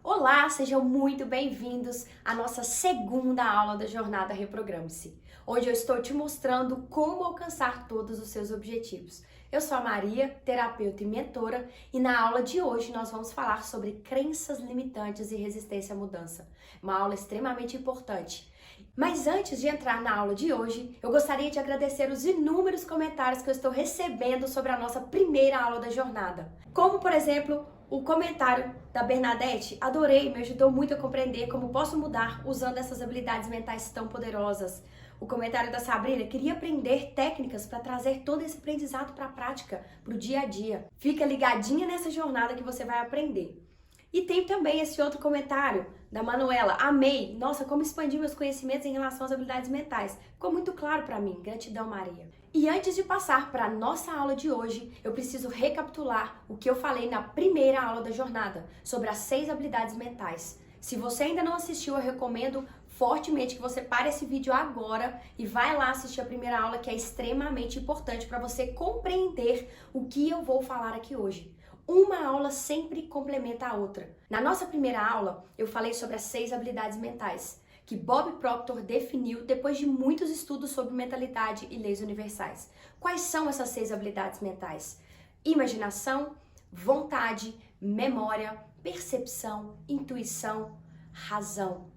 Olá, sejam muito bem-vindos à nossa segunda aula da jornada Reprograme-se, onde eu estou te mostrando como alcançar todos os seus objetivos. Eu sou a Maria, terapeuta e mentora, e na aula de hoje nós vamos falar sobre crenças limitantes e resistência à mudança. Uma aula extremamente importante. Mas antes de entrar na aula de hoje, eu gostaria de agradecer os inúmeros comentários que eu estou recebendo sobre a nossa primeira aula da jornada. Como, por exemplo, o comentário da Bernadette, adorei, me ajudou muito a compreender como posso mudar usando essas habilidades mentais tão poderosas. O comentário da Sabrina, queria aprender técnicas para trazer todo esse aprendizado para a prática, para o dia a dia. Fica ligadinha nessa jornada que você vai aprender. E tem também esse outro comentário da Manuela, amei, nossa, como expandir meus conhecimentos em relação às habilidades mentais. Ficou muito claro para mim, gratidão Maria. E antes de passar para a nossa aula de hoje, eu preciso recapitular o que eu falei na primeira aula da jornada, sobre as 6 habilidades mentais. Se você ainda não assistiu, eu recomendo fortemente que você pare esse vídeo agora e vai lá assistir a primeira aula, que é extremamente importante para você compreender o que eu vou falar aqui hoje. Uma aula sempre complementa a outra. Na nossa primeira aula, eu falei sobre as 6 habilidades mentais, que Bob Proctor definiu depois de muitos estudos sobre mentalidade e leis universais. Quais são essas 6 habilidades mentais? Imaginação, vontade, memória, percepção, intuição, razão.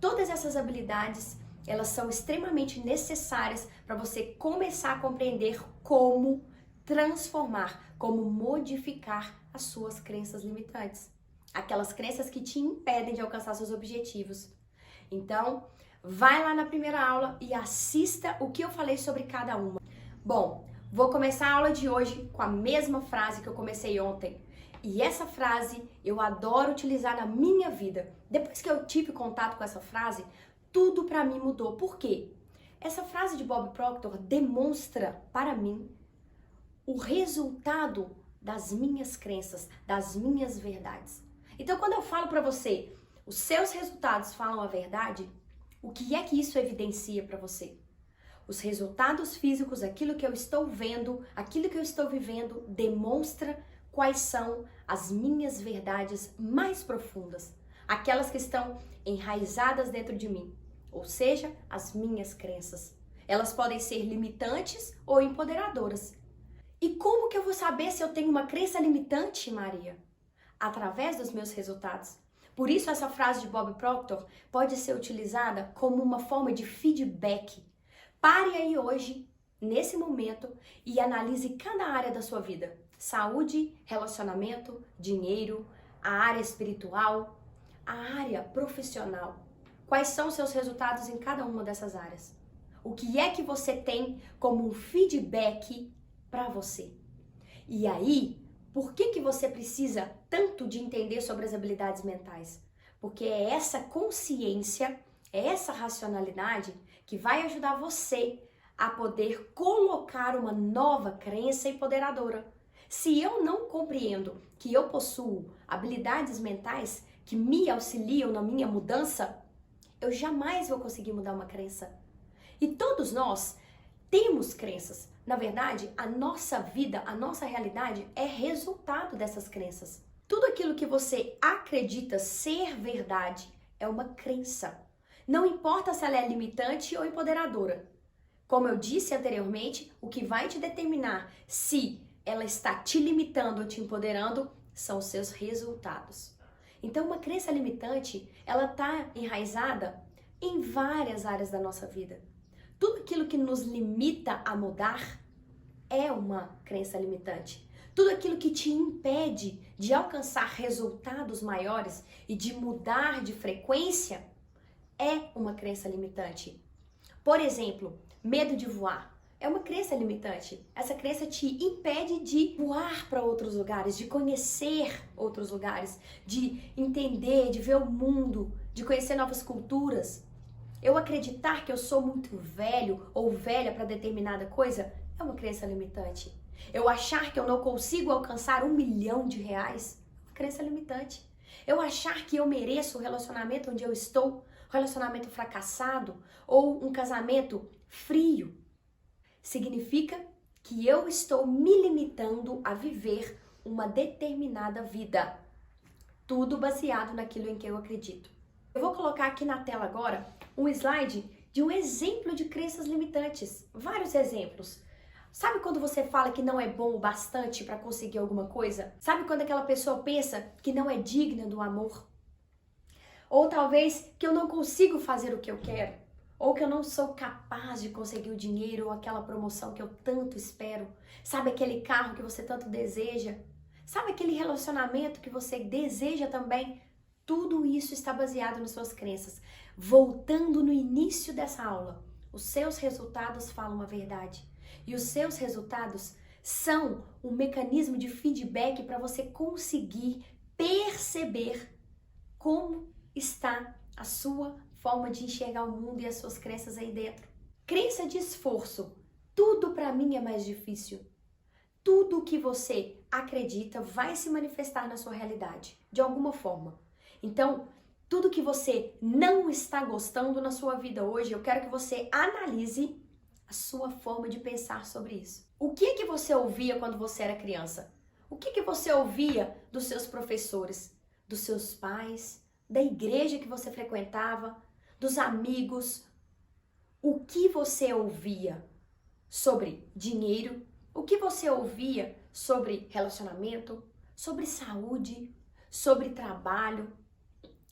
Todas essas habilidades, elas são extremamente necessárias para você começar a compreender como transformar, como modificar as suas crenças limitantes. Aquelas crenças que te impedem de alcançar seus objetivos. Então, vai lá na primeira aula e assista o que eu falei sobre cada uma. Bom, vou começar a aula de hoje com a mesma frase que eu comecei ontem. E essa frase eu adoro utilizar na minha vida. Depois que eu tive contato com essa frase, tudo pra mim mudou. Por quê? Essa frase de Bob Proctor demonstra para mim o resultado das minhas crenças, das minhas verdades. Então, quando eu falo para você, os seus resultados falam a verdade, o que é que isso evidencia para você? Os resultados físicos, aquilo que eu estou vendo, aquilo que eu estou vivendo, demonstra quais são as minhas verdades mais profundas, aquelas que estão enraizadas dentro de mim, ou seja, as minhas crenças. Elas podem ser limitantes ou empoderadoras. E como que eu vou saber se eu tenho uma crença limitante, Maria? Através dos meus resultados. Por isso essa frase de Bob Proctor pode ser utilizada como uma forma de feedback. Pare aí hoje, nesse momento, e analise cada área da sua vida. Saúde, relacionamento, dinheiro, a área espiritual, a área profissional. Quais são os seus resultados em cada uma dessas áreas? O que é que você tem como um feedback para você? E aí, por que você precisa tanto de entender sobre as habilidades mentais? Porque é essa consciência, é essa racionalidade que vai ajudar você a poder colocar uma nova crença empoderadora. Se eu não compreendo que eu possuo habilidades mentais que me auxiliam na minha mudança, eu jamais vou conseguir mudar uma crença. E todos nós temos crenças. Na verdade, a nossa vida, a nossa realidade é resultado dessas crenças. Tudo aquilo que você acredita ser verdade é uma crença. Não importa se ela é limitante ou empoderadora. Como eu disse anteriormente, o que vai te determinar se ela está te limitando ou te empoderando são os seus resultados. Então, uma crença limitante, ela está enraizada em várias áreas da nossa vida. Tudo aquilo que nos limita a mudar é uma crença limitante. Tudo aquilo que te impede de alcançar resultados maiores e de mudar de frequência é uma crença limitante. Por exemplo, medo de voar é uma crença limitante. Essa crença te impede de voar para outros lugares, de conhecer outros lugares, de entender, de ver o mundo, de conhecer novas culturas. Eu acreditar que eu sou muito velho ou velha para determinada coisa é uma crença limitante. Eu achar que eu não consigo alcançar R$1 milhão é uma crença limitante. Eu achar que eu mereço o relacionamento onde eu estou, um relacionamento fracassado ou um casamento frio, significa que eu estou me limitando a viver uma determinada vida. tudo baseado naquilo em que eu acredito. Eu vou colocar aqui na tela agora um slide de um exemplo de crenças limitantes, vários exemplos. Sabe quando você fala que não é bom o bastante para conseguir alguma coisa? Sabe quando aquela pessoa pensa que não é digna do amor? Ou talvez que eu não consigo fazer o que eu quero? Ou que eu não sou capaz de conseguir o dinheiro ou aquela promoção que eu tanto espero? Sabe aquele carro que você tanto deseja? Sabe aquele relacionamento que você deseja também? Tudo isso está baseado nas suas crenças. Voltando no início dessa aula, os seus resultados falam a verdade. E os seus resultados são um mecanismo de feedback para você conseguir perceber como está a sua forma de enxergar o mundo e as suas crenças aí dentro. Crença de esforço. Tudo para mim é mais difícil. Tudo que você acredita vai se manifestar na sua realidade, de alguma forma. Então, tudo que você não está gostando na sua vida hoje, eu quero que você analise a sua forma de pensar sobre isso. O que você ouvia quando você era criança? O que você ouvia dos seus professores, dos seus pais, da igreja que você frequentava, dos amigos? O que você ouvia sobre dinheiro? O que você ouvia sobre relacionamento, sobre saúde, sobre trabalho?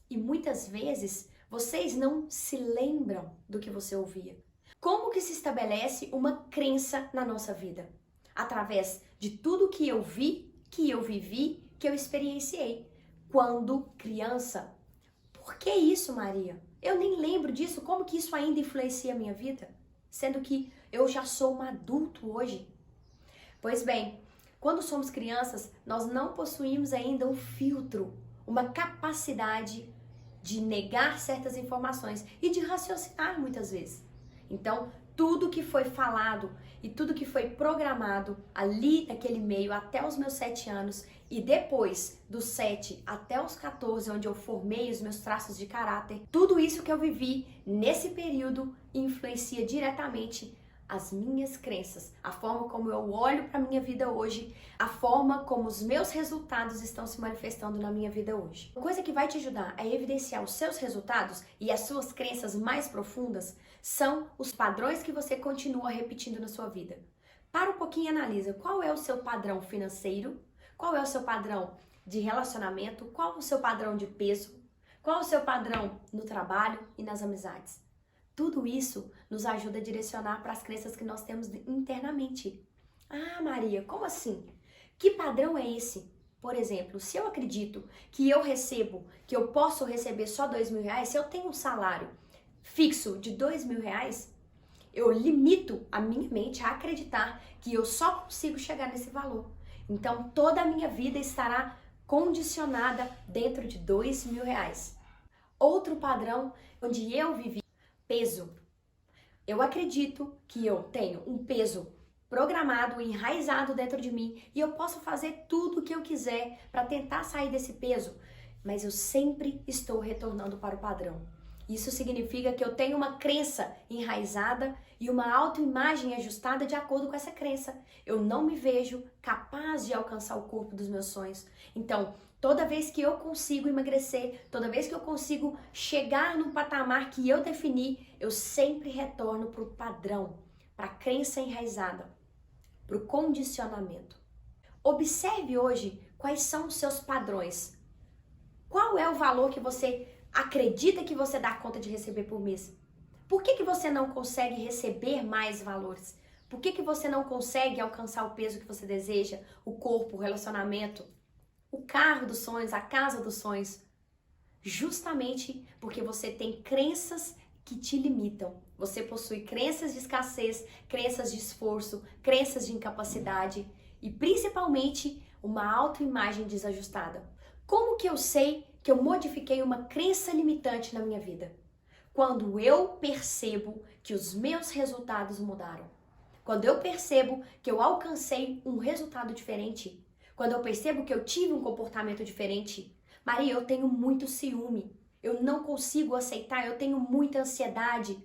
E muitas vezes vocês não se lembram do que você ouvia. Como que se estabelece uma crença na nossa vida? Através de tudo que eu vi, que eu vivi, que eu experienciei quando criança. Por que isso, Maria? Eu nem lembro disso. Como que isso ainda influencia a minha vida? Sendo que eu já sou um adulto hoje. Pois bem, quando somos crianças, nós não possuímos ainda um filtro, uma capacidade de negar certas informações e de raciocinar muitas vezes. Então, tudo que foi falado e tudo que foi programado ali naquele meio até os meus 7 anos e depois dos 7 até os 14, onde eu formei os meus traços de caráter, tudo isso que eu vivi nesse período influencia diretamente as minhas crenças, a forma como eu olho para a minha vida hoje, a forma como os meus resultados estão se manifestando na minha vida hoje. Uma coisa que vai te ajudar a evidenciar os seus resultados e as suas crenças mais profundas são os padrões que você continua repetindo na sua vida. Para um pouquinho e analisa qual é o seu padrão financeiro, qual é o seu padrão de relacionamento, qual é o seu padrão de peso, qual é o seu padrão no trabalho e nas amizades. Tudo isso nos ajuda a direcionar para as crenças que nós temos internamente. Ah, Maria, como assim? Que padrão é esse? Por exemplo, se eu acredito que eu posso receber só R$2.000, se eu tenho um salário fixo de R$2.000, eu limito a minha mente a acreditar que eu só consigo chegar nesse valor. Então, toda a minha vida estará condicionada dentro de R$2.000. Outro padrão onde eu vivi. Peso. Eu acredito que eu tenho um peso programado, enraizado dentro de mim e eu posso fazer tudo o que eu quiser para tentar sair desse peso, mas eu sempre estou retornando para o padrão. Isso significa que eu tenho uma crença enraizada e uma autoimagem ajustada de acordo com essa crença. Eu não me vejo capaz de alcançar o corpo dos meus sonhos. Então, toda vez que eu consigo emagrecer, toda vez que eu consigo chegar num patamar que eu defini, eu sempre retorno para o padrão, para a crença enraizada, para o condicionamento. Observe hoje quais são os seus padrões. Qual é o valor que você acredita que você dá conta de receber por mês? Por que você não consegue receber mais valores? Por que você não consegue alcançar o peso que você deseja, o corpo, o relacionamento, o carro dos sonhos, a casa dos sonhos? Justamente porque você tem crenças que te limitam. Você possui crenças de escassez, crenças de esforço, crenças de incapacidade e principalmente uma autoimagem desajustada. Como que eu sei que eu modifiquei uma crença limitante na minha vida? Quando eu percebo que os meus resultados mudaram. Quando eu percebo que eu alcancei um resultado diferente. Quando eu percebo que eu tive um comportamento diferente. Maria, eu tenho muito ciúme. Eu não consigo aceitar, eu tenho muita ansiedade.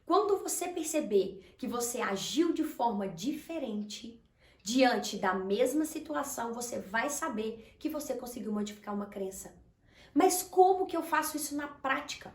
Quando você perceber que você agiu de forma diferente, Diante da mesma situação, você vai saber que você conseguiu modificar uma crença. Mas como que eu faço isso na prática?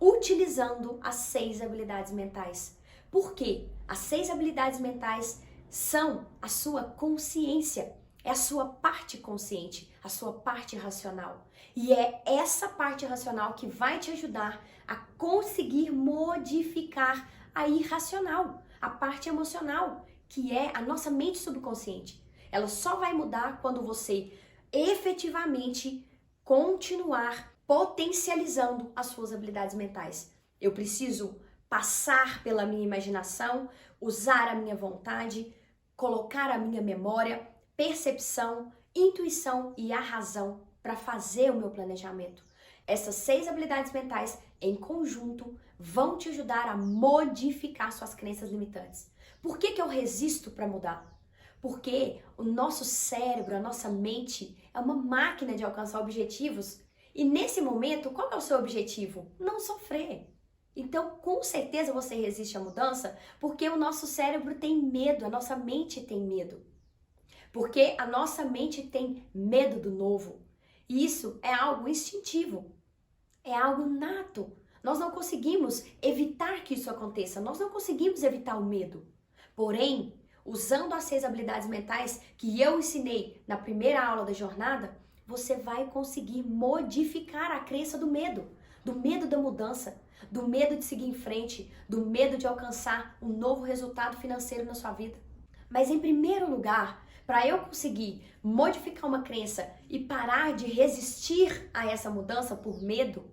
Utilizando as 6 habilidades mentais. Por quê? As 6 habilidades mentais são a sua consciência, é a sua parte consciente, a sua parte racional. E é essa parte racional que vai te ajudar a conseguir modificar a irracional, a parte emocional, que é a nossa mente subconsciente. Ela só vai mudar quando você efetivamente continuar potencializando as suas habilidades mentais. Eu preciso passar pela minha imaginação, usar a minha vontade, colocar a minha memória, percepção, intuição e a razão para fazer o meu planejamento. Essas 6 habilidades mentais em conjunto vão te ajudar a modificar suas crenças limitantes. Por que eu resisto para mudar? Porque o nosso cérebro, a nossa mente é uma máquina de alcançar objetivos e nesse momento, qual é o seu objetivo? Não sofrer. Então, com certeza você resiste à mudança porque o nosso cérebro tem medo, a nossa mente tem medo. Porque a nossa mente tem medo do novo. E isso é algo instintivo, é algo nato. Nós não conseguimos evitar que isso aconteça, nós não conseguimos evitar o medo. Porém, usando as 6 habilidades mentais que eu ensinei na primeira aula da jornada, você vai conseguir modificar a crença do medo da mudança, do medo de seguir em frente, do medo de alcançar um novo resultado financeiro na sua vida. Mas em primeiro lugar, para eu conseguir modificar uma crença e parar de resistir a essa mudança por medo,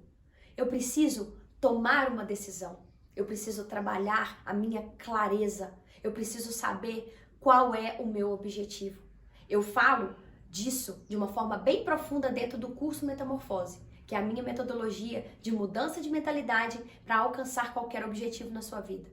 eu preciso tomar uma decisão. Eu preciso trabalhar a minha clareza. Eu preciso saber qual é o meu objetivo. Eu falo disso de uma forma bem profunda dentro do curso Metamorfose, que é a minha metodologia de mudança de mentalidade para alcançar qualquer objetivo na sua vida.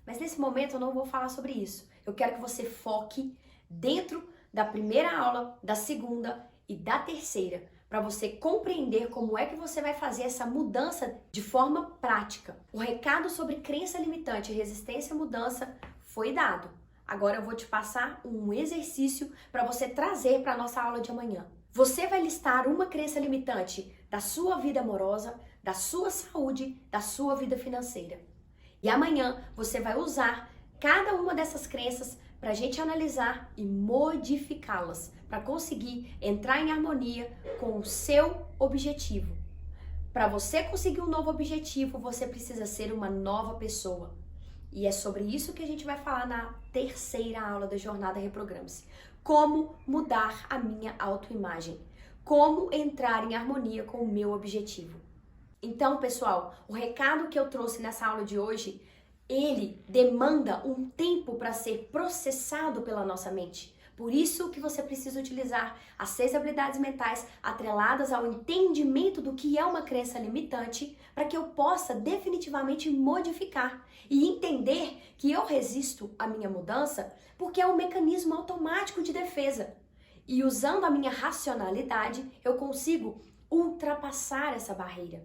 Mas nesse momento eu não vou falar sobre isso. Eu quero que você foque dentro da primeira aula, da segunda e da terceira, para você compreender como é que você vai fazer essa mudança de forma prática. O recado sobre crença limitante e resistência à mudança foi dado. Agora eu vou te passar um exercício para você trazer para a nossa aula de amanhã. Você vai listar uma crença limitante da sua vida amorosa, da sua saúde, da sua vida financeira. E amanhã você vai usar cada uma dessas crenças para a gente analisar e modificá-las, para conseguir entrar em harmonia com o seu objetivo. Para você conseguir um novo objetivo, você precisa ser uma nova pessoa. E é sobre isso que a gente vai falar na terceira aula da Jornada Reprograme-se. Como mudar a minha autoimagem. Como entrar em harmonia com o meu objetivo. Então, pessoal, o recado que eu trouxe nessa aula de hoje, ele demanda um tempo para ser processado pela nossa mente. Por isso que você precisa utilizar as 6 habilidades mentais atreladas ao entendimento do que é uma crença limitante para que eu possa definitivamente modificar e entender que eu resisto à minha mudança porque é um mecanismo automático de defesa. E usando a minha racionalidade, eu consigo ultrapassar essa barreira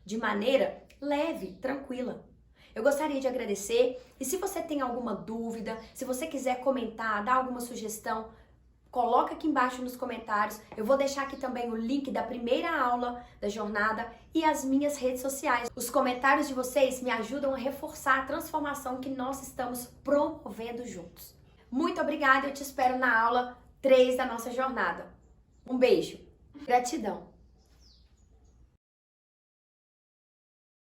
de maneira leve, tranquila. Eu gostaria de agradecer e se você tem alguma dúvida, se você quiser comentar, dar alguma sugestão, coloca aqui embaixo nos comentários. Eu vou deixar aqui também o link da primeira aula da jornada e as minhas redes sociais. Os comentários de vocês me ajudam a reforçar a transformação que nós estamos promovendo juntos. Muito obrigada, eu te espero na aula 3 da nossa jornada. Um beijo. Gratidão.